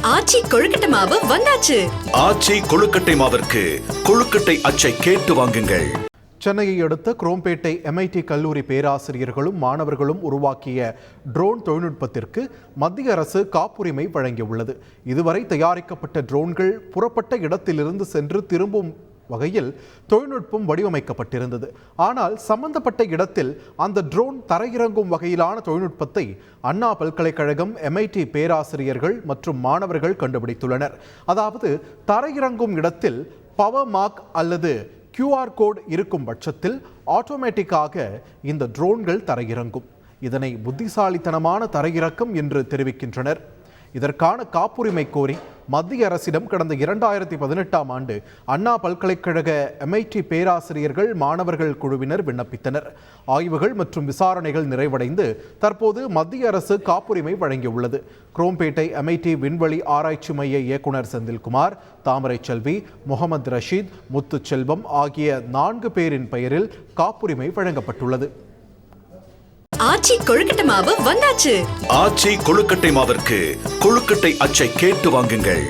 ஆச்சி கொழுக்கட்டை மாவு வந்தாச்சு. ஆச்சி கொழுக்கட்டை மாவிற்கு கொழுக்கட்டை அச்சை கேட்டு வாங்குங்கள். சென்னையை அடுத்த குரோம்பேட்டை MIT கல்லூரி பேராசிரியர்களும் மாணவர்களும் உருவாக்கிய ட்ரோன் தொழில்நுட்பத்திற்கு மத்திய அரசு காப்புரிமை வழங்கியுள்ளது. இதுவரை தயாரிக்கப்பட்ட ட்ரோன்கள் புறப்பட்ட இடத்திலிருந்து சென்று திரும்பும் வகையில் தொழில்நுட்பம் வடிவமைக்கப்பட்டிருந்தது. ஆனால் சம்பந்தப்பட்ட இடத்தில் அந்த ட்ரோன் தரையிறங்கும் வகையிலான தொழில்நுட்பத்தை அண்ணா பல்கலைக்கழகம் MIT பேராசிரியர்கள் மற்றும் மாணவர்கள் கண்டுபிடித்துள்ளனர். அதாவது தரையிறங்கும் இடத்தில் பவர் மார்க் அல்லது QR கோட் இருக்கும் பட்சத்தில் ஆட்டோமேட்டிக்காக இந்த ட்ரோன்கள் தரையிறங்கும். இதனை புத்திசாலித்தனமான தரையிறக்கம் என்று தெரிவிக்கின்றனர். இதற்கான காப்புரிமை கோரி மத்திய அரசிடம் கடந்த 2018ஆம் ஆண்டு அண்ணா பல்கலைக்கழக MIT பேராசிரியர்கள் மாணவர்கள் குழுவினர் விண்ணப்பித்தனர். ஆய்வுகள் மற்றும் விசாரணைகள் நிறைவடைந்து தற்போது மத்திய அரசு காப்புரிமை வழங்கியுள்ளது. குரோம்பேட்டை MIT விண்வெளி ஆராய்ச்சி மைய இயக்குனர் செந்தில்குமார், தாமரை செல்வி, முகமது ரஷீத், முத்துச்செல்வம் ஆகிய 4 பேரின் பெயரில் காப்புரிமை வழங்கப்பட்டுள்ளது. ஆச்சி கொழுக்கட்டை மாவு வந்தாச்சு. ஆச்சி கொழுக்கட்டை மாவிற்கு கொழுக்கட்டை அச்சை கேட்டு வாங்குங்கள்.